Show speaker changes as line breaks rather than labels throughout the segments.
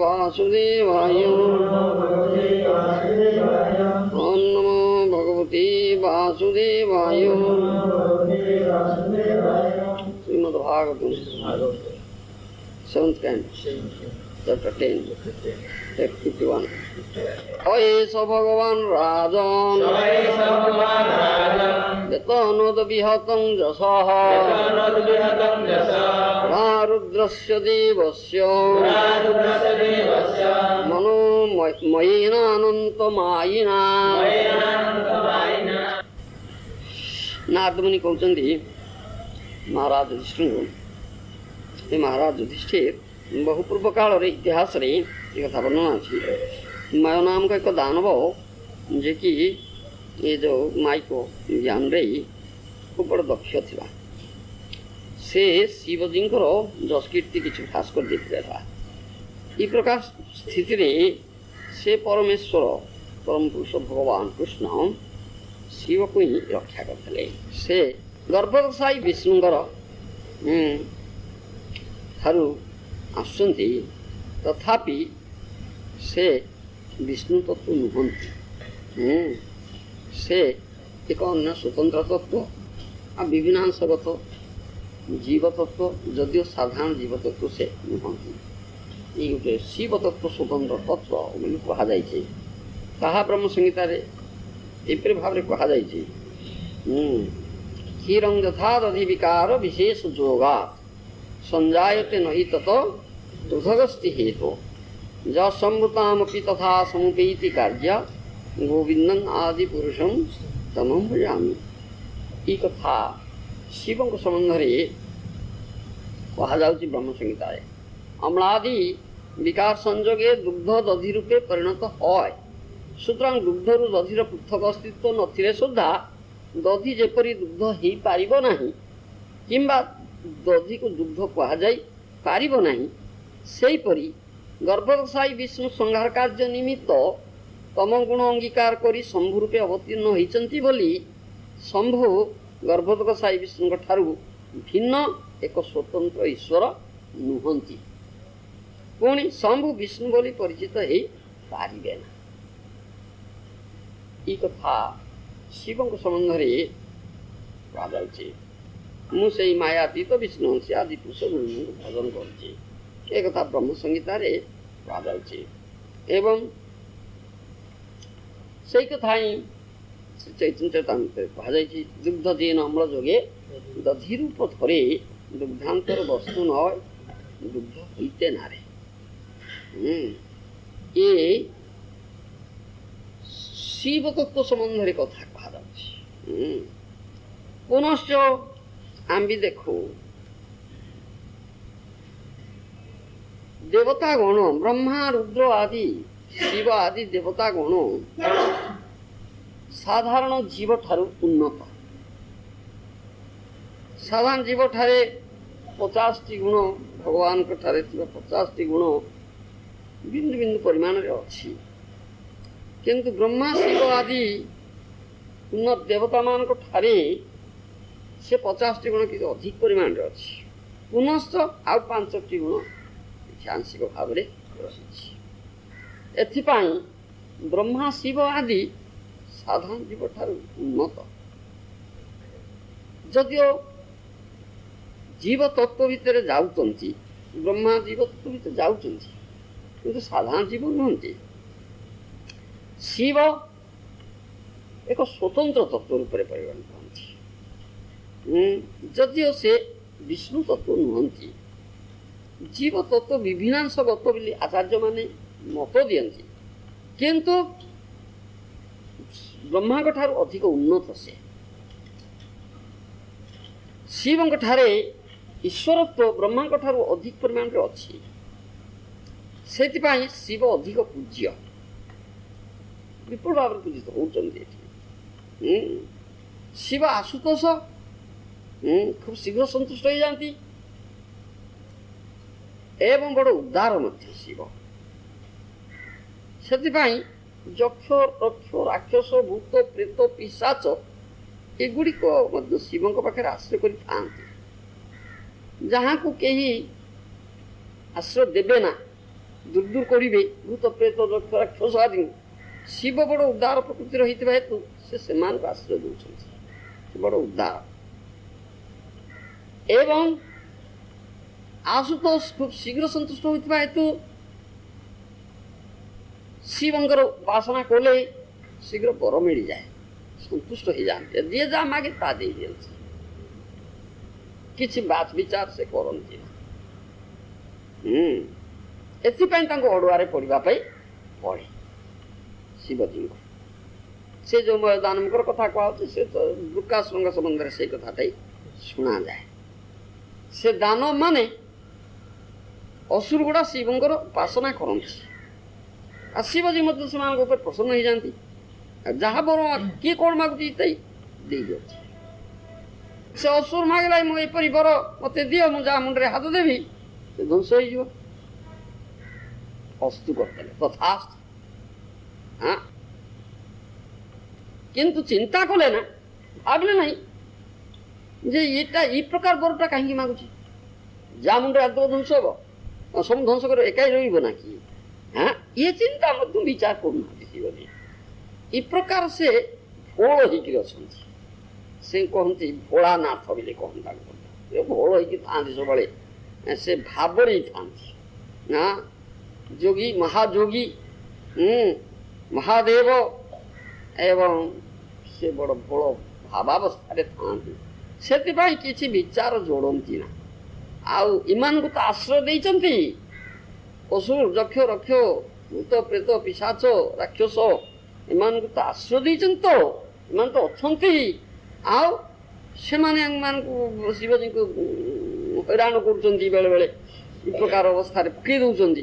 वासुदेवाय ओम नमो भगवते वासुदेवाय। Shrimad Bhagavatam 7th canto, chapter 10, text 51. अयेष भगवान राजन् यतनोदविहतं यशः रुद्रस्य देवस्य मनोमयेनानन्तमायिना। नारद मुनि कहते महाराज युधिष्ठिर ये महाराज युधिष्ठिर बहु पूर्व काल इतिहास रे एक कथा वर्णना अच्छी मय नाम का एक दानव जे कि ये जो माई को ज्ञान रे खूब बड़ दक्ष थिला से शिवजी जस कीर्ति किसी खास कर देखा था। ये प्रकार स्थिति रे से परमेश्वर परम पुरुष भगवान कृष्ण शिव को ही रक्षा करते से गर्भदशाई विष्णुंकर ठारू आसुंती तथापि से विष्णु तत्व नुहंती से एक अन्य स्वतंत्र तत्व आ विभिन्नांशगत जीव तत्व जदिव साधारण जीव तत्व से नुहंती। ये गोटे शिव तत्व स्वतंत्र तत्व बोली कहुई ताहा ब्रह्म संहिता एपरि भाव में कहुई क्षीरं यथा दधि विकार विशेष जोगा संजायते नहि तत दुधगस्ति हेतु जम्भुतामपि तथा समुपैति कार्य गोविंदं आदि पुरुषं तमं भजामि। ई कथा शिव को संबंध रे कहुच्छी ब्रह्म संहिता अम्लादि विकार संयोगे दुग्ध दधि रूपे परिणत है। सुतरां दुग्धरु दधिर पृथक अस्तित्व नथिले सुद्धा दधि जेपरी दुग्ध हो पारिब नाही किंबा दधि को दुग्ध कहुई पारिब नाही सेहीपरि गर्भदशाई विष्णु संहार कार्य निमित्त तम गुण अंगीकार करी शंभु रूपे अवतीर्ण होइचंती बोली शंभु गर्भदशाई विष्णु ठारू भिन्न एक स्वतंत्र ईश्वर नुहंती पुणी शंभु विष्णु बोली परिचित हो पारिबे ना। ई कथा शिव को संबंध रे कहुच्छी मुझे मायातीत विष्णु से आदि पुरुष गुरु भजन करुच्ची एक कथा ब्रह्म संहिता रे कहुच्छी एवं से कथा ही चैतन्य चैतन्य कहुई दुग्ध जेन अम्ल जोगे दधि रूप धरे दुग्धांतर वस्तु न दुग्ध होते नारे। ये शिव तत्व संबंध रे कथा कहुच्छी। पुनश्च आम भी देखो देवता गण ब्रह्मा रुद्र आदि शिव आदि देवता गण साधारण जीव ठारू उन्नत साधारण जीव ठारे 50 गुण भगवान को ठारे 50 गुण बिंदु बिंदु परिमाण रे अछि किंतु ब्रह्मा शिव आदि उन्नत देवता मान को ठारे से 50 गुण कि अधिक परिमाण रे अछि पुनश्च आउ 5 गुण आंशिक भाव में रही एथिपाई ब्रह्मा शिव आदि साधारण जीव ठारू उन्नत जदियो जीव तत्व भितर जाउचंती ब्रह्मा जीव तत्व भितर जाउचंती किंतु साधारण जीव नुहंती। शिव एक स्वतंत्र तत्व रूप में परिगणित होती जदियो से विष्णु तत्व नुहंती जीव तत्व विभिन्नांशगत बोली आचार्य माने मत दियंती किंतु ब्रह्मा ठारू अधिक उन्नत से शिव ठारे ईश्वरत्व ब्रह्मा ठारू अधिक परिमाण रे अच्छी से शिव अधिक पूज्य विपुल भाव पूजित होती। शिव आशुतोष खूब शीघ्र संतुष्ट हो जाती एवं बड़ उदार मध्य शिव से यक्ष रक्ष राक्षस भूत प्रेत पिशाच एगुड़िक शिव पाखे आश्रय कर जहाँ को कहीं आश्रय देवे ना दूर दूर करेंगे भूत प्रेत यक्ष राक्षस आदि शिव बड़ उदार प्रकृति रही हेतु से आश्रय दौरान बड़ उदार एवं आशुतोष खूब शीघ्र संतुष्ट होता हेतु शिवंकर उपासना कले शीघ्र बर मिल जाए संतुष्ट हो जाते जी जहाँ मागे ता दे दियंती किसी बात विचार से करती एथिपाई अड़ुआरे पड़ापी पड़े शिवजी से जो दानवकर कथा कहते से तो दुर्गाश्रंग संबंध से कथा शुणा जाए से दानव माने असुर गुड़ा शिवंकर उपासना करती आ शिवजी से प्रसन्न हो जाती जहाँ बर किए कौन मागुची दे दिखाती से असुर मागला मुझे बर मत दियो मुझे जहाँ मुंडे हाथ देवी से ध्वंस हो अस्तु करते तथास्तु हाँ किंतु चिंता कले ना भाविले नहीं जे ये प्रकार बरटा कहीं मागुची जहाँ मुंडे हाथ ध्वंस हम सब ध्वंस कर एकाई रहा कि हाँ ये चिंता मत विचार करना शिवजी इ प्रकार से भोल होकर से कहती भोलानाथ बोले कहता भोल होता सब से भावरे था हाँ जोगी महाजोगी महादेव एवं से बड़ भोल भावावस्था था से किसी विचार जोड़ती ना आउ इमान को तो आश्रय देते असुर यक्ष रक्ष भूत प्रेत पिशाच राक्षस इमान को तो आश्रय देते तो इमान तो अच्छा आउ से शिवजी को हैरान कर बेले बेले इ प्रकार अवस्था पकई दौरान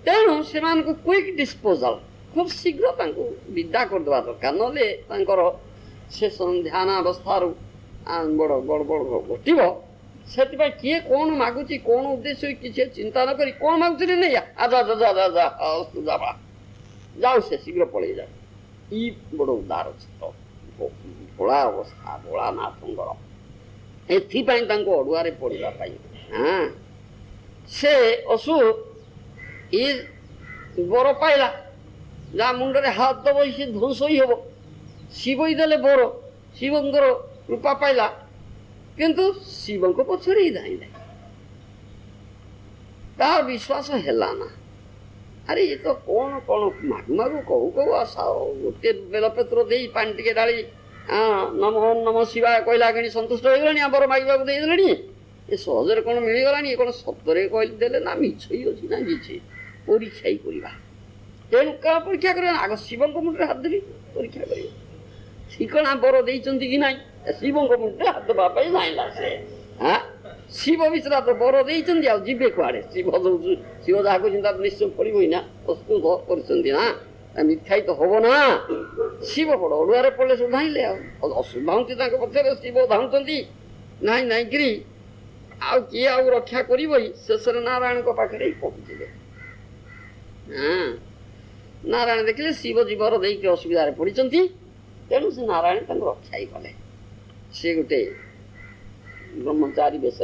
तेणु से क्विक डिस्पोजल खूब शीघ्र विदा करदे दरकार ना से ध्यान अवस्था बड़ गड़बड़ घटव से किए कौन मागुची कौन उद्देश्य किसी चिंता न करी कौन मागुची नहीं आजा जा जा जा जा जाओ से शीघ्र पड़े जाओ इ बड़ उदार चित्त भोला अवस्था भोलानाथ एपाई अड़ुआरे पड़ापी हाँ से असुर ये बर पाइला जहाँ मुंडे हाथ दब से ध्वंस ही हम शिव देले बर शिवंकर कृपा पाइला किंतु शिव को पछरे ही धाइला तार विश्वास हैला ना अरे ये तो कौन कौन मागु मागु कहू कहू आशा गोटे बेलपत्र दे पानी टे डाली नमो नम शिवाय कहला कि संतुष्ट हो गला बर मागवाक देदेले ये सहजरे कौन मिलगला कौन सतरे कहदेले ना मिछ ही अच्छी ना मिछे परीक्षा ही करवा तेणु क्या परीक्षा कर आग शिव मुंडे हाथ देवी परीक्षा कर ठिकना बर देती कि ना शिव मुंडे हाथ देवाई जाइला से हाँ शिव विचरा तो बर देती आवे कुआड़े शिव दौ शिव जहाँ को चिंता निश्चय पड़ो ना प्रस्तुत कर मिथ्या तो हम ना शिव बड़ अड़ुआरे पड़े सब धाइले धाउती पक्षर शिव धाउंट ना ना कि आउ किए आउ रक्षा कर शेष नारायण पाखे पहुँचे हाँ नारायण देखिले शिव जीवर देख असुविधा पड़ी तेणु से नारायण रक्षा ही कले सी गोटे ब्रह्मचारी बेश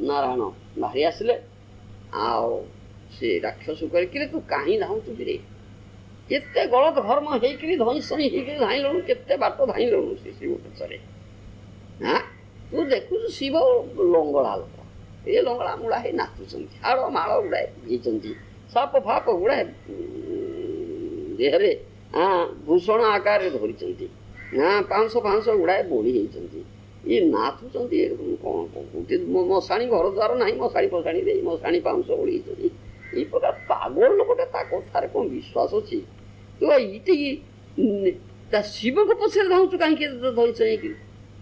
नारायण बाहरी आसिले आओ से राक्षस करके तू कहीं धाउचु रे एते गलत धर्म होकर ध्वंस धाइलु केते बाट धाइलु से शिव पछरे हाँ तू देखु शिव लंगड़ा लोक ये लंगड़ा मुड़ा ही नाचुं हाड़ माड़ गुड़ाए घेचंती साप फाप गुड़ाए देहरे हाँ भूषण आकार धरी हाँ पांच पांच गुड़ाए बोड़ी होती ये नाचुं कौन गोटे मशाणी घर द्वार ना मशाणी फशाणी दे मशाणी पांच बोड़ी ये प्रकार पागल लोकटे कथार कौन विश्वास अच्छी तो ये ତା ଶିବଙ୍କ ପଛରେ ଧାଉଁଛୁ କାହିଁକି ଧଇଁଛ ହେଇକିରି?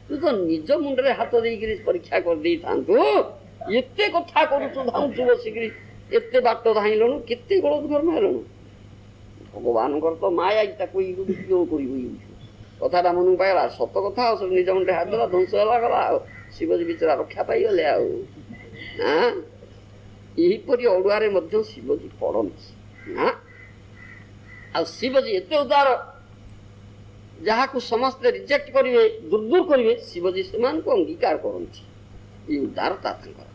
ତୁ ତ ନିଜ ମୁଣ୍ଡରେ ହାତ ଦେଇକିରି ପରୀକ୍ଷା କରିଦେଇଥାନ୍ତୁ। ଏତେ କଥା କରୁଛୁ, ଧାଉଁଛୁ ବସିକିରି, ଏତେ ବାଟ ଧାଇଁଲଣୁ, କେତେ ଗୋଳ ଧର୍ମ ହେଲଣୁ। ଭଗବାନଙ୍କର ତ ମାୟା, ତାକୁ କିଏ କରିବୁ? କଥାଟା ମନକୁ ପାଇଗଲା, ସତ କଥା। ଆଉ ସବୁ ନିଜ ମୁଣ୍ଡରେ ହାତ ଦେଲା, ଧ୍ୱଂସ ହେଲା, ଗଲା। ଆଉ ଶିବଜୀ ବିଚରା ରକ୍ଷା ପାଇଗଲେ। ଆଉ ଏହିପରି ଅଡୁଆରେ ମଧ୍ୟ ଶିବଜୀ ପଡ଼ନ୍ତି। ଆଉ ଶିବଜୀ ଏତେ ଉଦାର, ଯାହାକୁ ସମସ୍ତେ ରିଜେକ୍ଟ କରିବେ, ଦୁର୍ଦୂର କରିବେ, ଶିବଜୀ ସେମାନଙ୍କୁ ଅଙ୍ଗୀକାର କରନ୍ତି। ଏ ଉଦାରତା ତାଙ୍କର।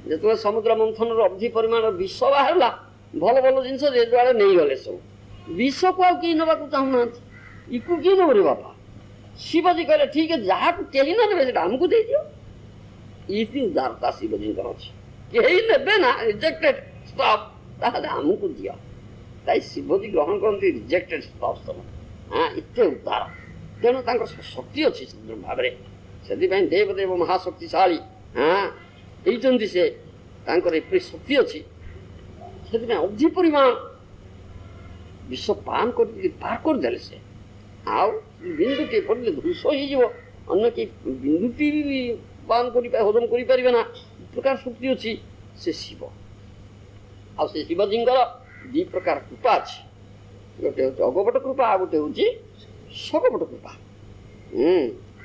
ଯେତେବେଳେ ସମୁଦ୍ର ମନ୍ଥନର ଅବଧି ପରିମାଣର ବିଷ ବାହାରିଲା, ଭଲ ଭଲ ଜିନିଷ ଯେ ଯୁଆଡ଼େ ନେଇଗଲେ ସବୁ। ବିଷକୁ ଆଉ କେହି ନେବାକୁ ଚାହୁଁନାହାନ୍ତି। ଇକୁ କିଏ ନେବ ରେ ବାପା? ଶିବଜୀ କହିଲେ ଠିକ୍ ଅଛି, ଯାହାକୁ କେହି ନ ନେବେ ସେଟା ଆମକୁ ଦେଇଦିଅ। ଏଇଠି ଉଦାରତା ଶିବଜୀଙ୍କର ଅଛି। କେହି ନେବେ ନା, ରିଜେକ୍ଟେଡ୍ ଷ୍ଟଫ୍, ତାହେଲେ ଆମକୁ ଦିଅ। ତାଇ ଶିବଜୀ ଗ୍ରହଣ କରନ୍ତି ରିଜେକ୍ଟେଡ୍ ଷ୍ଟଫ୍ ସବୁ। ଏତେ ଉଦାର। ତେଣୁ ତାଙ୍କର ଶକ୍ତି ଅଛି ସୁନ୍ଦର ଭାବରେ। ସେଥିପାଇଁ ଦେବଦେବ ମହାଶକ୍ତିଶାଳୀ ହେଇଛନ୍ତି ସେ। ତାଙ୍କର ଏପରି ଶକ୍ତି ଅଛି, ସେଥିପାଇଁ ଅଧି ପରିମାଣ ବିଷ ପାନ କରିକି ପାର କରିଦେଲେ ସେ। ଆଉ ବିନ୍ଦୁଟିଏ ପଡ଼ିଲେ ଧ୍ୱଂସ ହେଇଯିବ, ଅନ୍ୟ କେହି ବିନ୍ଦୁଟି ବି ପାନ ହଜମ କରିପାରିବେ ନା। ପ୍ରକାର ଶକ୍ତି ଅଛି ସେ ଶିବ। ଆଉ ସେ ଶିବଜୀଙ୍କର ଦୁଇ ପ୍ରକାର କୃପା ଅଛି। ଗୋଟେ ହେଉଛି ଅଗପଟ କୃପା, ଆଉ ଗୋଟେ ହେଉଛି ଶକପଟ କୃପା।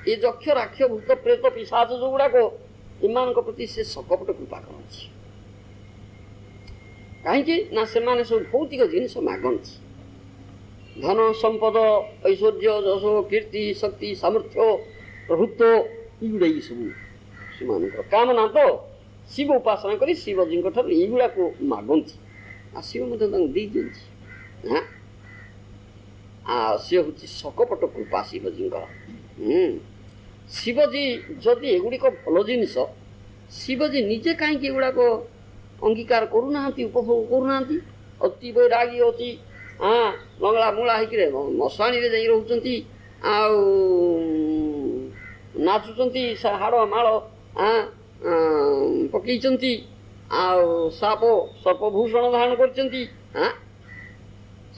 ଏ ଯକ୍ଷ ରାକ୍ଷ ଭୂତ ପ୍ରେତ ପିଶାଚ ଯୋଉଗୁଡ଼ାକ, ଏମାନଙ୍କ ପ୍ରତି ସେ ଶକପଟ କୃପା କରନ୍ତି। କାହିଁକି ନା ସେମାନେ ସବୁ ଭୌତିକ ଜିନିଷ ମାଗନ୍ତି। ଧନ ସମ୍ପଦ, ଐଶ୍ୱର୍ଯ୍ୟ, ଯଶ, କୀର୍ତ୍ତି, ଶକ୍ତି, ସାମର୍ଥ୍ୟ, ପ୍ରଭୁତ୍ୱ, ଏଇଗୁଡ଼ା ସବୁ ସେମାନଙ୍କର କାମନା। ତ ଶିବ ଉପାସନା କରି ଶିବଜୀଙ୍କ ଠାରୁ ଏଇଗୁଡ଼ାକୁ ମାଗନ୍ତି। ଆଉ ଶିବ ମଧ୍ୟ ତାଙ୍କୁ ଦେଇଦିଅନ୍ତି। ଆଉ ସିଏ ହେଉଛି ଶକପଟ କୃପା ଶିବଜୀଙ୍କର। ଶିବଜୀ ଯଦି ଏଗୁଡ଼ିକ ଭଲ ଜିନିଷ, ଶିବଜୀ ନିଜେ କାହିଁକି ଏଗୁଡ଼ାକ ଅଙ୍ଗୀକାର କରୁନାହାନ୍ତି, ଉପଭୋଗ କରୁନାହାନ୍ତି? ଅତି ବୈରାଗୀ, ଅତି ମଙ୍ଗଳା ମୂଳା ହେଇକିରେ ମଶାଣିରେ ଯାଇ ରହୁଛନ୍ତି, ଆଉ ନାଚୁଛନ୍ତି, ହାଡ଼ ମାଳ ପକେଇଛନ୍ତି, ଆଉ ସାପ ସର୍ପଭୂଷଣ ଧାରଣ କରିଛନ୍ତି।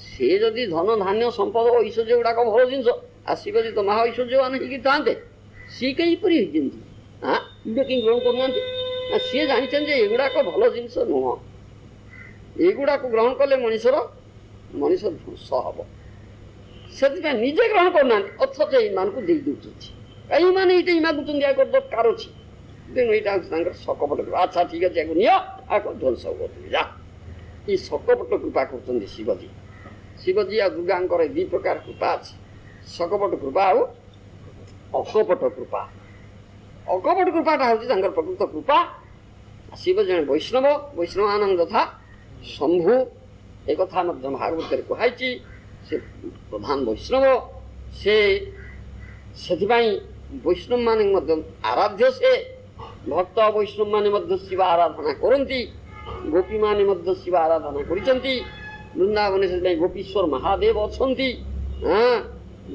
ସେ ଯଦି ଧନ ଧାନ୍ୟ ସମ୍ପଦ ଐଶ୍ୱର୍ଯ୍ୟ ଗୁଡ଼ାକ ଭଲ ଜିନିଷ, ଆଉ ଶିବଜୀ ତ ମହା ଐଶ୍ୱର୍ଯ୍ୟବାନ ହେଇକି ଥାନ୍ତେ, ସିଏ କିପରି ହେଇଛନ୍ତି? ଏଗୁଡ଼ା କେହି ଗ୍ରହଣ କରୁନାହାନ୍ତି। ସିଏ ଜାଣିଛନ୍ତି ଯେ ଏଗୁଡ଼ାକ ଭଲ ଜିନିଷ ନୁହଁ। ଏଗୁଡ଼ାକୁ ଗ୍ରହଣ କଲେ ମଣିଷ ଧ୍ୱଂସ ହବ। ସେଥିପାଇଁ ନିଜେ ଗ୍ରହଣ କରୁନାହାନ୍ତି, ଅଥଚ ଏଇମାନଙ୍କୁ ଦେଇ ଦେଉଛନ୍ତି। ଏଇମାନେ ଏଇଟା ମାଗୁଛନ୍ତି, ଆଗ ଦରକାର ଅଛି। ତେଣୁ ଏଇଟା ହେଉଛି ତାଙ୍କର ଶକପଟ କୃପା। ଆଚ୍ଛା ଠିକ୍ ଅଛି, ଆକୁ ନିଅ, ଆଗ ଧ୍ୱଂସ କରୁଛନ୍ତି। ଯା, ଏ ଶକପଟ କୃପା କରୁଛନ୍ତି ଶିବଜୀ। ଶିବଜୀ ଆଉ ଦୁର୍ଗାଙ୍କର ଦୁଇ ପ୍ରକାର କୃପା ଅଛି, ଶକପଟ କୃପା ଆଉ ଅକପଟ କୃପା। ଅକପଟ କୃପାଟା ହେଉଛି ତାଙ୍କର ପ୍ରକୃତ କୃପା। ଶିବ ଜଣେ ବୈଷ୍ଣବ, ବୈଷ୍ଣବାନନ୍ଦ ଯଥା ଶମ୍ଭୁ, ଏକଥା ମଧ୍ୟ ଭାଗବତରେ କୁହାଯାଇଛି। ସେ ପ୍ରଧାନ ବୈଷ୍ଣବ, ସେ ସେଥିପାଇଁ ବୈଷ୍ଣବମାନେ ମଧ୍ୟ ଆରାଧ୍ୟ। ସେ ଭକ୍ତ ବୈଷ୍ଣବମାନେ ମଧ୍ୟ ଶିବ ଆରାଧନା କରନ୍ତି। ଗୋପୀମାନେ ମଧ୍ୟ ଶିବ ଆରାଧନା କରିଛନ୍ତି। ବୃନ୍ଦାବନରେ ସେଥିପାଇଁ ଗୋପୀଶ୍ୱର ମହାଦେବ ଅଛନ୍ତି।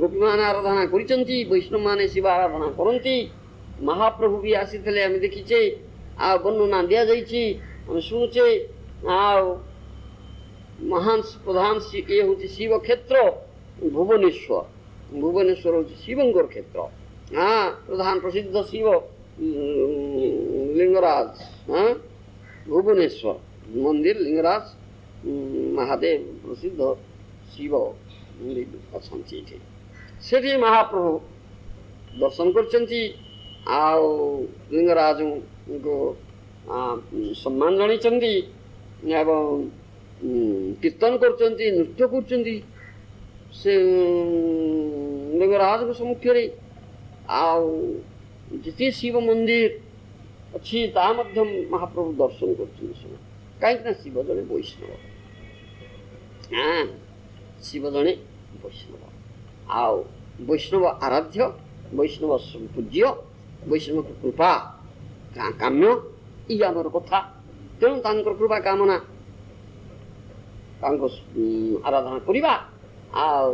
ଗୋପୀମାନେ ଆରାଧନା କରିଛନ୍ତି, ବୈଷ୍ଣବମାନେ ଶିବ ଆରାଧନା କରନ୍ତି। ମହାପ୍ରଭୁ ବି ଆସିଥିଲେ, ଆମେ ଦେଖିଛେ, ଆଉ ବର୍ଣ୍ଣନା ଦିଆଯାଇଛି, ଆମେ ଶୁଣୁଛେ। ଆଉ ମହାନ ପ୍ରଧାନ ଇଏ ହେଉଛି ଶିବ କ୍ଷେତ୍ର ଭୁବନେଶ୍ୱର। ଭୁବନେଶ୍ୱର ହେଉଛି ଶିବଙ୍କର କ୍ଷେତ୍ର। ପ୍ରଧାନ ପ୍ରସିଦ୍ଧ ଶିବ ଲିଙ୍ଗରାଜ, ଭୁବନେଶ୍ୱର ମନ୍ଦିର ଲିଙ୍ଗରାଜ ମହାଦେବ ପ୍ରସିଦ୍ଧ ଶିବ ଅଛନ୍ତି ଏଠି। ସେଠି ମହାପ୍ରଭୁ ଦର୍ଶନ କରିଛନ୍ତି, ଆଉ ଲିଙ୍ଗରାଜଙ୍କୁ ସମ୍ମାନ ଜଣାଇଛନ୍ତି, ଏବଂ କୀର୍ତ୍ତନ କରୁଛନ୍ତି, ନୃତ୍ୟ କରୁଛନ୍ତି ସେ ଲିଙ୍ଗରାଜଙ୍କ ସମ୍ମୁଖରେ। ଆଉ ଯେତେ ଶିବ ମନ୍ଦିର ଅଛି ତାହା ମଧ୍ୟ ମହାପ୍ରଭୁ ଦର୍ଶନ କରୁଛନ୍ତି ସବୁ। କାହିଁକି ନା ଶିବ ଜଣେ ବୈଷ୍ଣବ। ଶିବ ଜଣେ ବୈଷ୍ଣବ, ଆଉ ବୈଷ୍ଣବ ଆରାଧ୍ୟ, ବୈଷ୍ଣବ ପୂଜ୍ୟ, ବୈଷ୍ଣବ କୃପା କାମ୍ୟ, ଇଏ ଆମର କଥା। ତେଣୁ ତାଙ୍କର କୃପା କାମନା, ତାଙ୍କ ଆରାଧନା କରିବା, ଆଉ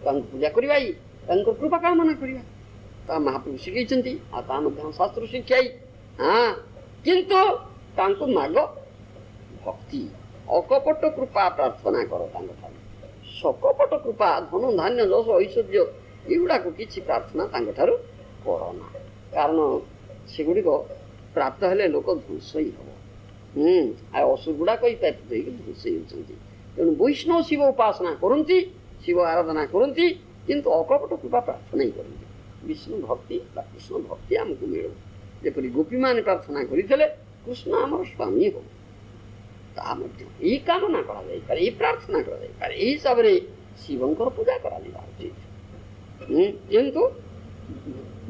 ତାଙ୍କୁ ପୂଜା କରିବା, ତାଙ୍କର କୃପା କାମନା କରିବା। ତା ମହାପ୍ରଭୁ ଶିଖେଇଛନ୍ତି, ଆଉ ତା ମଧ୍ୟ ଶାସ୍ତ୍ର ଶିକ୍ଷାଇ। କିନ୍ତୁ ତାଙ୍କୁ ମାଗ ଭକ୍ତି, ଅକପଟ କୃପା ପ୍ରାର୍ଥନା କର ତାଙ୍କଠାରୁ। सकपट कृपा धन धान्य जस ऐश्वर्य एगुड़ाक किसी प्रार्थना तांठार करना कारण सेगुड़िक प्राप्त हेले लोक ध्वंस ही हम असुर गुड़ाक ध्वंस होती तेणु वैष्णव शिव उपासना करती शिव आराधना करती किंतु अकपट कृपा प्रार्थना ही करती विष्णु भक्ति कृष्ण भक्ति आमको मिलू जपरी गोपी मैंने प्रार्थना करते कृष्ण आमर स्वामी हो यही कामना करा प्रार्थना करा हिसाब से शिवंकर पूजा करा उचित किंतु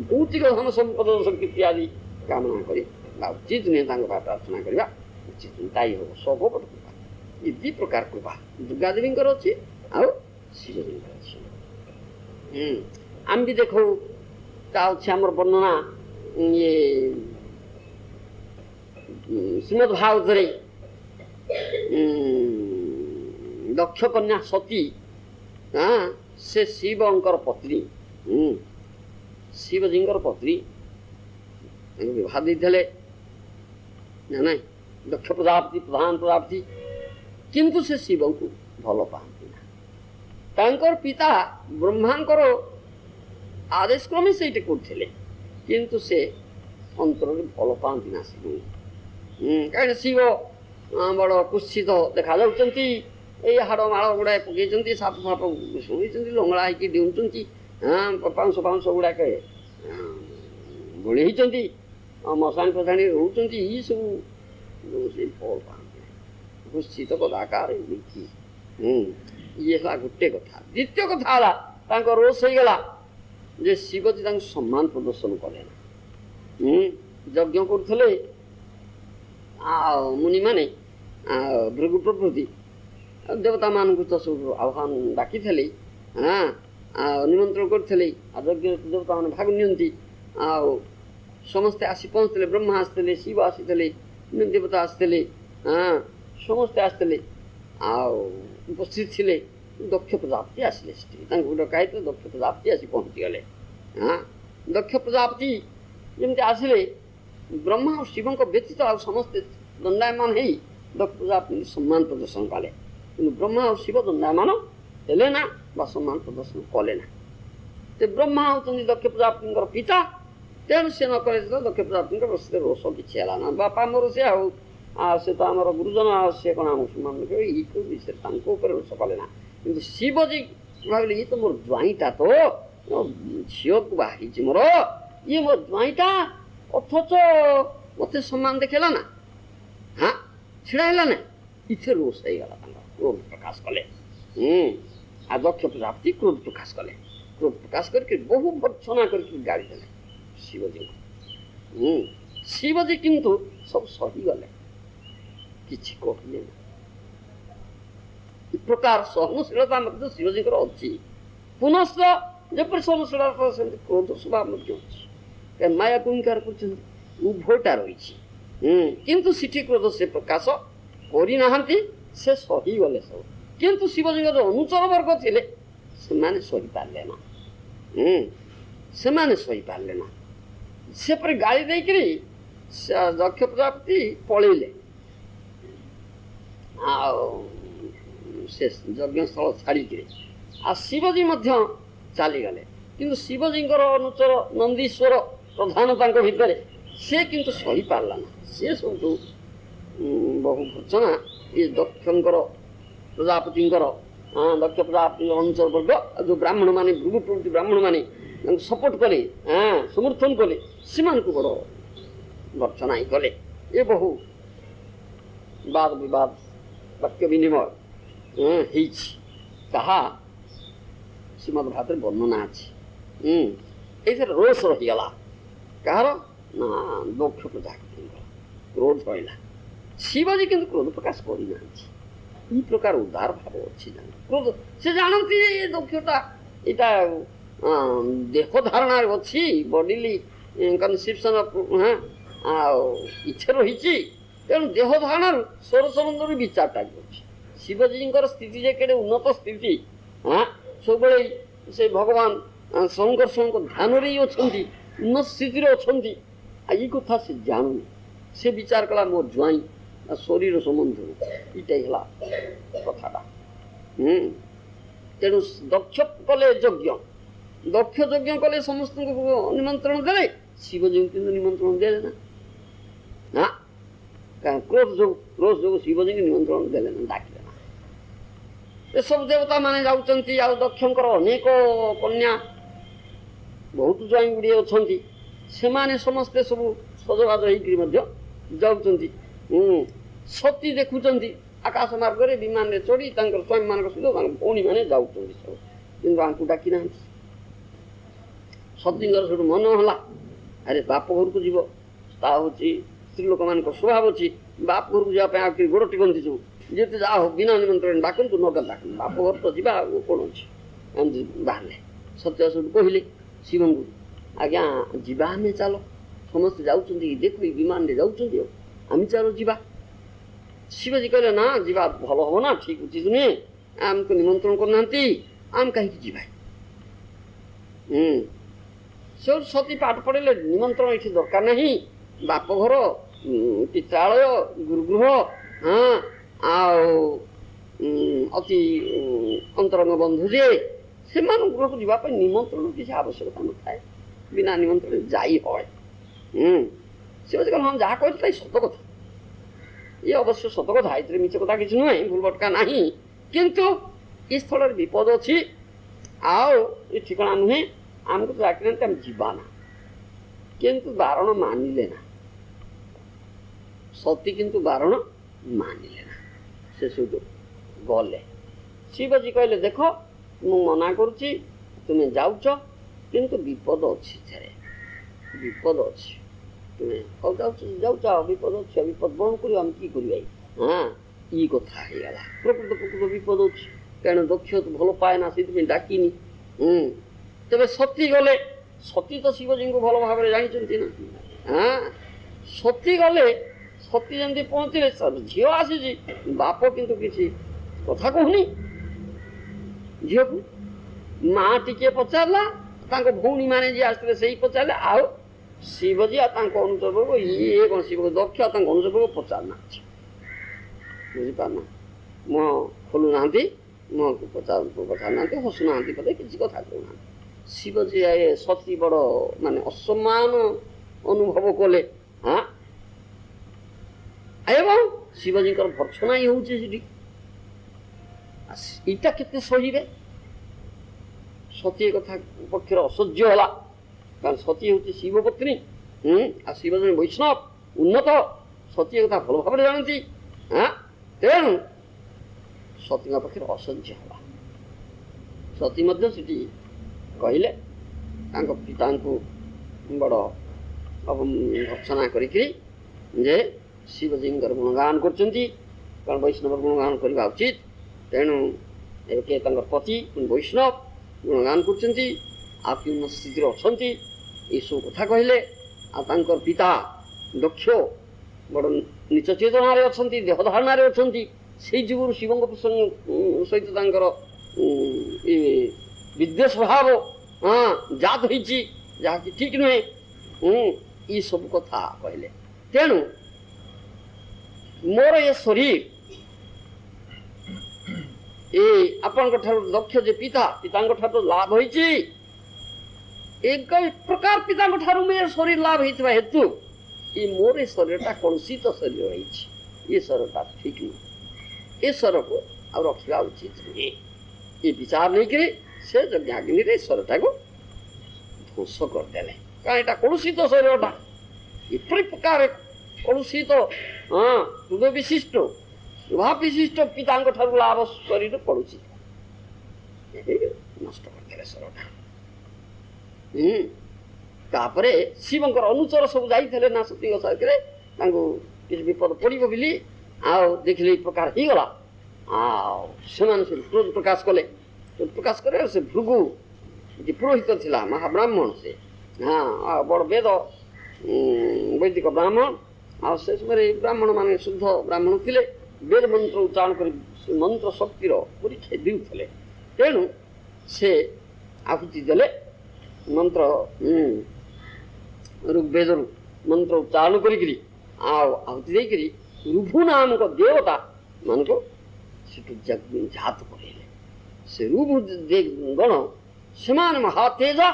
भौतिक धन संपद संकीर्ति आदि कामना करी उचित नुहे प्रार्थना करवा उचित ताई हम सकपट कृपा ये दी प्रकार कृपा दुर्गा देवी अच्छी आउ शिवजी अच्छी आम भी देखो आमर वर्णना ये श्रीमद भागवत दक्ष कन्या सती से शिवंकर पत्नी शिवजी पत्नी विवाह देते ना दक्ष प्रजापति प्रधान प्रजापति किंतु से शिव को भल पाती ना पिता ब्रह्मांकर आदेश क्रमे से करते किंतु से अंतर भल पाती ना शिव कहीं शिव बड़ कुत्सित देखा हाड़माड़ गुड़ाए पकई साप फाप शुणी लंगड़ा होती डेउंट पाउंश पाउंश गुड़ाक गोली मशाणी फसाणी रोच ये सब फल पाते कुत्सित कदाकार ये गोटे कथा द्वितीय कथा रोष हो गला जे शिवजी सम्मान प्रदर्शन कले यज्ञ करते मुनि माने भृगु प्रभृति देवता मान तो सब आह्वान डाकी निमंत्रण करते यज्ञ देवता मैंने भाग नि समस्ते आसी पहुँचते ब्रह्मा आसते शिव आसी देवता आसते समस्ते आसते उपस्थित थे दक्ष प्रजापति आसिले डकाई दक्ष प्रजापति आसी पहुँची गले दक्ष प्रजापति जमी आसिले ब्रह्मा और शिव व्यतीत आ समस्ते दंडायमान हो दक्ष प्रजापति सम्मान प्रदर्शन कले कि ब्रह्मा और शिव दंडायमान हेले ना सम्मान प्रदर्शन कले ना ते ब्रह्मा होती दक्ष प्रजापति पिता तेणु सी न कले दक्ष प्रजापति रोष किसी है ना बापा मोर से से तो आम गुरुजन सी कौन आम सम्मान विषय रोष कले ना कि शिवजी भाविले ये तो मोर ज्वाईटा तो झील को बाहरी मोर ये मोर ज्वाईटा अथच मत सम्मान देखेला ना हाँ छिड़ाला ना इथे रोष हो गला क्रोध प्रकाश कले दक्ष प्रजापति क्रोध प्रकाश कले क्रोध प्रकाश करके बहु भर्सना करके गाड़ी देले शिवजी शिवजी किंतु सब सही गले किछि कहले ना प्रकार सहनशीलता शिवजी अच्छी पुनश्च जपर सहनशीलता से क्रोध स्वभाव अच्छी माया को इंकार कर उभयटा रही किंतु सिटी क्रोध से प्रकाश करना से सही गले सब किंतु शिवजी जो अनुचर वर्ग थे से सही पारे ना से सही पारे ना से पर गाड़ी देकरी दक्ष प्रजापति पलैले यज्ञस्थल छाड़ी आ शिवजी चलीगले किंतु शिवजी अनुचर नंदीश्वर प्रधानता भितर से किंतु सही पारला ना से सब बहु भर्सना ये दक्षर प्रजापति दक्ष प्रजापति अनुचर वर्ग जो ब्राह्मण माने भृगु प्रभृति ब्राह्मण माने सपोर्ट कले समर्थन कले से बड़ भर्सना ही कले ये बहु वाद विवाद वाक्य विनिमय श्रीमद भागवत वर्णना अच्छी रोष रहीगला कह दक्ष प्रजापति क्रोध रहा शिवजी किंतु क्रोध प्रकाश करना प्रकार उदार भाव अच्छी क्रोध से जानती ये दक्षता यहाँ देह धारणा अच्छी बॉडीली कनसेप्शन इच्छा रही तेणु देह धारणा स्वर संबंध विचारटा अच्छी शिवजी स्थिति जे केड़े उन्नत स्थिति हाँ सब से भगवान संकर्षण को ध्यान रही अच्छा उन्नत स्थिति अच्छा ये कथा से जानू से विचार कला मोर ज्वाई शरीर संबंध इटा कथाटा तेणु दक्ष कले यज्ञ दक्ष यज्ञ कले समस्त निमंत्रण देले शिवजी कि निमंत्रण देले ना क्रोध जो शिवजी की निमंत्रण देले ना डाकिले ना ये सब देवता माने जाउचंती आ दक्षंकर अनेक कन्या बहुत ज्वाई गुड़िए अच्छी से समस्ते सब सजबाज होती सती देखुंट आकाश मार्ग में विमान में चढ़ी स्वामी मान सहित भौणी मैंने जाऊँगी सब कि डाकी ना सतींर सब मन है अरे बाप घर को जीव ता हूँ स्त्री लोक मान स्वभाव अच्छी बाप घर को जावाई गोड़ टिकती सब जिते जा हो बिना निमंत्रण डाकतु नगर डाक बाप घर तो जा कौन अच्छे बाहर सत्य सब कहले शिव को आज्ञा जीवा आम चल समस्त जाऊँ देख विमान में जाऊँ आम चल जीवा शिवजी कहले ना जीवा भल हम ना ठीक उचित नुहे आमको निमंत्रण करना आम कहीं जीवा से सती पाठ पढ़े निमंत्रण ये दरकार नहीं बापघर पित्रालय गुरुगृह हाँ अति अंतरंग बंधु जे से गृह को जावाई निमंत्रण किसी आवश्यकता न थाए बिना निमंत्रण जाई है शिवजी कहले हाँ जहाँ कहते सत कथा ये अवश्य सत कथा ये मिछ कथा किसी नुहे भूल भटका ना किंतु इस स्थल विपद अच्छी आउ ठिकाना नुहे आमको तो डाकिना आम जीवाना किंतु बारण मानिले ना सती किंतु बारण मानिले ना से सब गले शिवजी कहले देख मु मना करुच्ची तुम्हें जाऊच किंतु विपद अच्छी विपद अच्छी तुम्हें कौ जाऊच विपद अच्छे विपद बहन कर कि हाँ ये कथा होगा प्रकृत प्रकृत विपद अच्छी कारण दक्ष तो भल पाए ना से डाकिनी तेरे सती गले सती तो शिवजी को भल भाव जानते ना हाँ सती गले सती जमी पहुँचे झील आसी बाप किंतु किसी कथा कहनी झील को माँ टिके पचारा भौणी मैंने जी आसते से पचारे आओ शिवजी अनुचर वर्ग ये कौन शिव दक्ष अनुचर वर्ग पचारना बुझीपारना मुह खोलु ना मुह को पचारना हसुना पदे किसी कथा कहना शिवजी आए सती बड़ माने असम्मान अनुभव कले हाँ एवं शिवजी भर्सना ही होटा के सहे सती कथा पक्षर असह्य है कारण सती हूँ शिवपत्नी आ शिवजी वैष्णव उन्नत सती कथा भल भाव जानती हाँ तेणु सती पक्षर असह्य है सती कहले पिता को बड़ भर्सना करी शिवजी गुणगान कर वैष्णव गुणगान करने उचित तेणु एक पति वैष्णव गुणगान कर स्थिति अच्छा ये सब कथा कहले आर पिता दक्ष बड़ नीच चेतना अच्छा देहधारणा अच्छा से जुगुरु शिव सहित विद्वेष भाव हाँ जात होती जहाँकि ठीक नुहे ये सब कथा कहले तेणु मोर ये शरीर ये आपण दक्ष जे पिता तो लाभ होती एक प्रकार पिता मेरे शरीर लाभ होता हेतु ये मोर शरीरटा कलुषित शरीर रही ये शरीरटा ठीक नहीं ये शरीर को रखा उचित नुहे ये विचार नहीं करे से यज्ञाग्नि शरीरटा को ध्वंस करदे कहीं कलुषित शरीरटा एपरी प्रकार कलुषित हाँ हृदय विशिष्ट स्वभाव विशिष्ट पिता लाभ शरीर कलुषित नष्ट करदे शरीरटा तापरे शिवंकर अनुचर सब जाइए ना सती सारे किसी विपद पड़ो बोली आओ देखिले प्रकार ही गला से क्रोध प्रकाश कले प्रकाश करे से भृगु जी पुरोहित थिला महाब्राह्मण से हाँ बड़ वेद वैदिक ब्राह्मण आ से समय ब्राह्मण माने शुद्ध ब्राह्मण थिले वेद मंत्र उच्चारण कर मंत्र शक्तिर परीक्षा देउथले तेणु से आहुति देले मंत्र ऋग्वेद मंत्र उच्चारण करी आहुति देकरी ऋभु नामक देवता मान को जात करे से रूप गण से महातेजा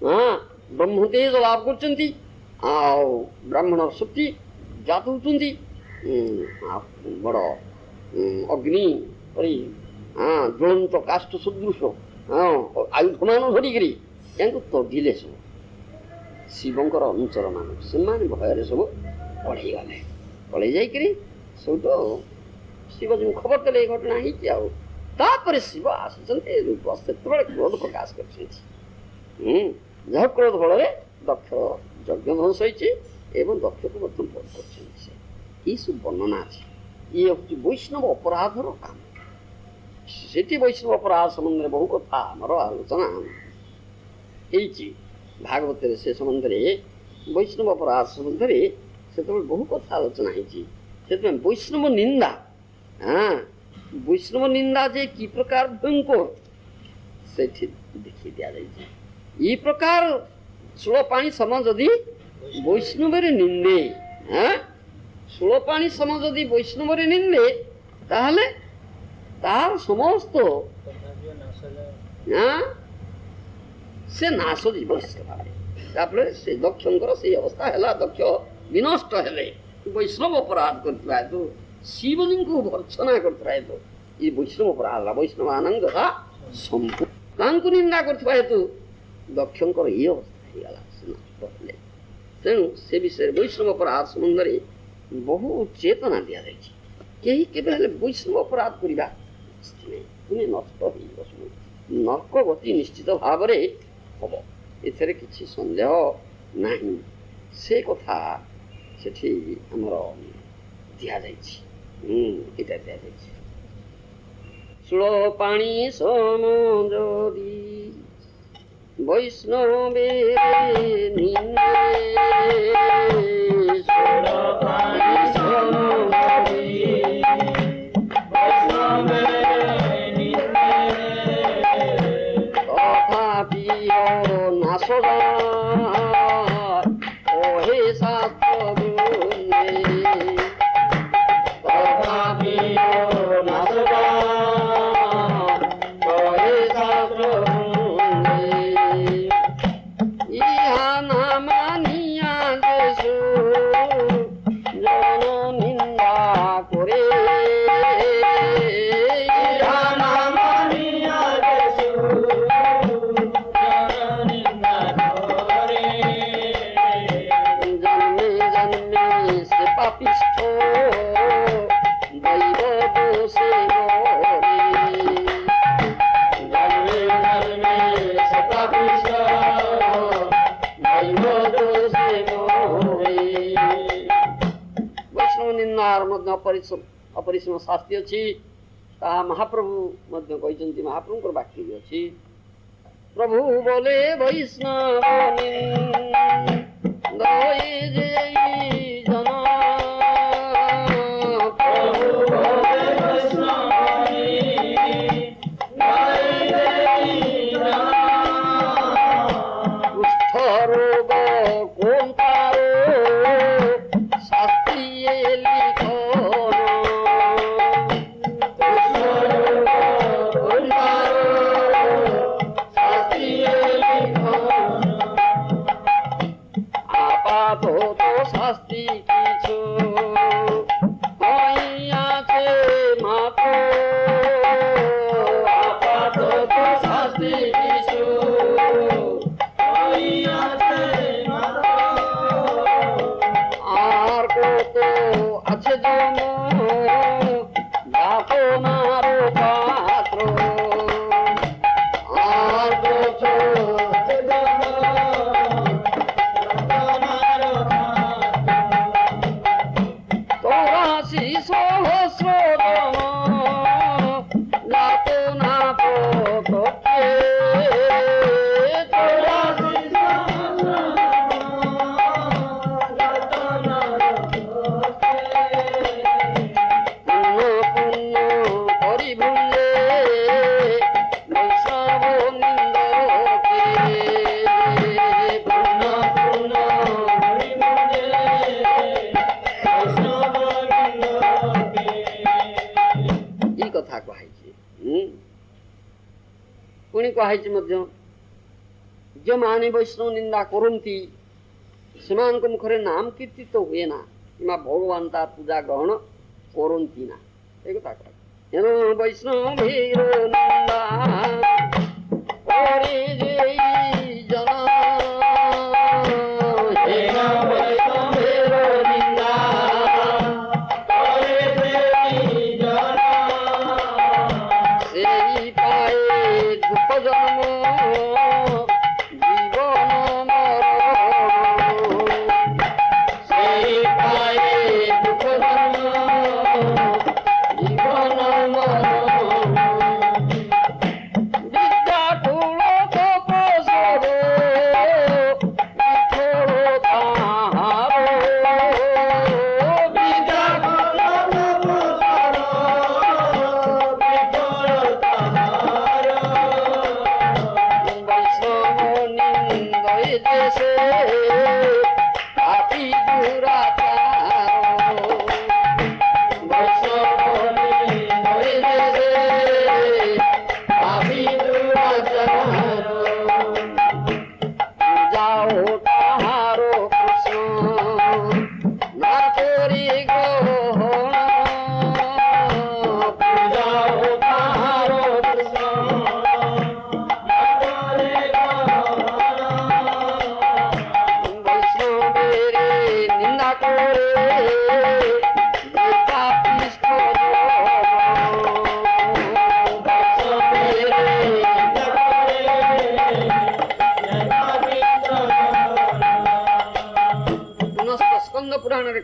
हाँ ब्रह्म तेज लाभ करछन्ति आउ ब्राह्मण शक्ति जात होउछन्ति बड़ अग्नि परि हाँ ज्वलंत काष्ठ सदृश हाँ आयुधमान धरिकी तगिले सब शिवंकर अनुचर मान से भय सब पढ़ी गले पढ़ी जाइए सब तो शिवजी खबर देले घटना ही शिव आसी रूप से क्रोध प्रकाश कर जहाँ क्रोध फल दक्ष यज्ञ ध्वंस एवं दक्ष को कर सब वर्णना अच्छे ये हूँ वैष्णव अपराधर काम से वैष्णव अपराध संबंध में बहु कथा आमर आलोचना भागवत से संबंध में वैष्णव अपराध संबंध में से बहु कथा आलोचना है वैष्णव निंदा हाँ वैष्णव निंदा जे कि प्रकार भयंकर से देखी दिया ये प्रकार षोलपाणी सम जदि वैष्णव निंदे हाँ षोलपाणी सम जदि वैष्णव निंदे ताहले तार समस्त हाँ से नाश जीव से दक्षर से अवस्था है दक्ष विनष्ट हेले वैष्णव अपराध करता तो शिवजी को भर्सना करता है तो ये वैष्णव अपराध वैष्णवानंद संपूर्ण निंदा करता है तो दक्षर ये अवस्था से नष्ट हेले तेणु से विषय वैष्णव अपराध संबंध में बहु चेतना दि जाए कहीं केबे वैष्णव अपराध करवा तुम्हें नष्ट हो नर्क गति निश्चित भाव हम एथेरे किसी संदेह नहीं से कथा सेठी हमर दिया जाइछि एटा दिया जाइछि षोलपाणी सम जदि वैष्णवे निंदे षोलपाणी सम जदि वैष्णवे ओहे शास्त्र अपरिसीम शास्त्री अच्छी महाप्रभु कहते महाप्रभु वाक्य भी अच्छी प्रभु बोले वैष्णव पुणी कहुई जो माने वैष्णव निंदा करती से मुखरे नाम कीर्ति तो हुए ना कि भगवान तार पूजा ग्रहण करती ना एक वैष्णव भीर निंदा करे जे जना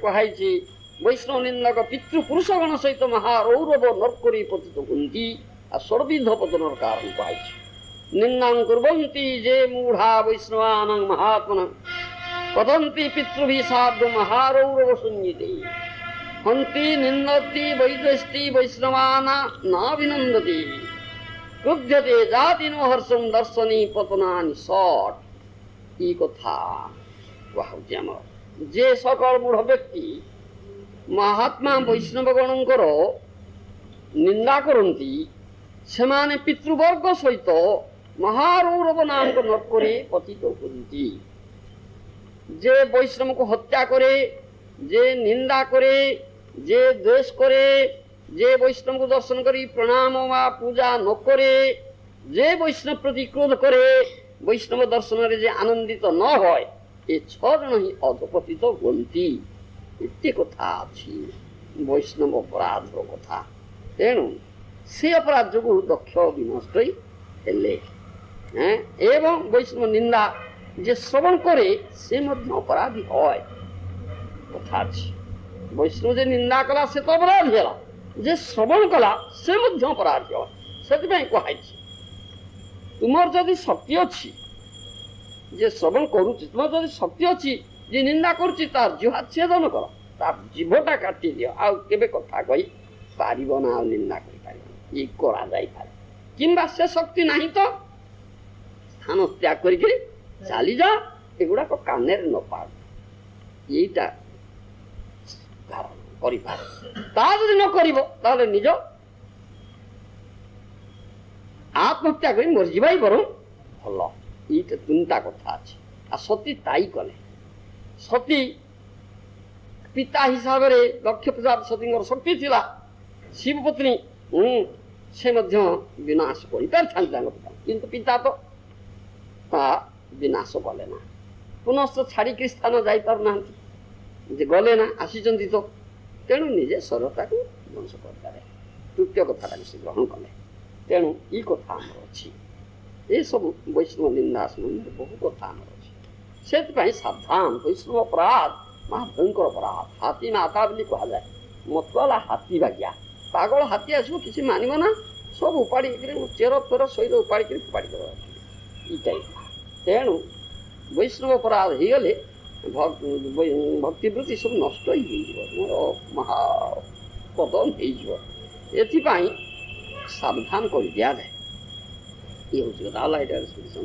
कहुई वैष्णव निंदक पितृपुरुषगण सहित महारौरव नरकरी पतित होती सर्वविध पतन कारण कहुई निंदा कुर्वन्ति जे मूढ़ा वैष्णवान महात्मन पतन्ति पितृभि साधु महारौरव शून्यते हन्ति निंदति वैदस्ति वैष्णवाना नाभिनन्दति क्रुध्यते जातिनो हर्षं दर्शनी पतनानि सट ई कथा कहुची आम जे सकल मूढ़ व्यक्ति महात्मा वैष्णवगणकर निंदा करती से माने पितृवर्ग सहित महारौरव नाम नरकरे पतित होती जे वैष्णव को हत्या करे जे निंदा करे जे द्वेष करे जे वैष्णव को दर्शन करी प्रणाम वा पूजा न करे जे वैष्णव प्रति क्रोध करे वैष्णव दर्शन रे जे आनंदित न होय ये छजन ही अधपतित होती एते कथा अच्छी वैष्णव अपराध कथा तेणु से अपराध जो दक्ष विनष्ट हेले एवं वैष्णव निंदा जे श्रवण करे से मध्य अपराधी है कथा अच्छी वैष्णव जे निंदा कला से तो अपराध है जे श्रवण कला से मध्य अपराधी है से कहुई तुमर जदि शक्ति अच्छी जे श्रवण करुच्ची तुम जब शक्ति अच्छी जे निंदा करुच्ची तार जीवा छेदन कर तार जीवटा काटी दियो आउ केबे कथा कहि पारिबो ना निंदा करि पारिबो ई करा जाई पारे किंबा से शक्ति नहीं तो स्थान त्याग करिके चली जा एगुडा को काने न पार एटा करि पारे ता जदि न करिवो ताले निज आत्महत्या करि मर जीवाई करू भलो ये चिंता कथा अच्छी आ सती ताई कले सती पिता हिसाब से लक्ष्य प्रसाद सती शक्ति थिला शिव पत्नी से मध्य विनाश कर पिता तो विनाश कले ना पुनः छाड़िक स्थान जापार गले ना आसी तो तेणु निजे सरता को ध्वंस कर तृतीय कथा से ग्रहण कले तेणु ये कथा आमर अच्छी ये सब वैष्णव निंदा संबंध बहु कथा आमर अच्छी से सावधान वैष्णव अपराध महाभयंकर अपराध हाथी माता बोली कह जाए मतवाला हाथी भाग्या पागल हाथी आसो किसी मानव ना सब उपाड़ी चेर फेर शैल उपाड़ी फोपाड़ी कर तेणु वैष्णव अपराध हो गले भक्तिवृत्ति सब नष्ट हो महापतन हो सावधान कर दिया जाए ये हूँ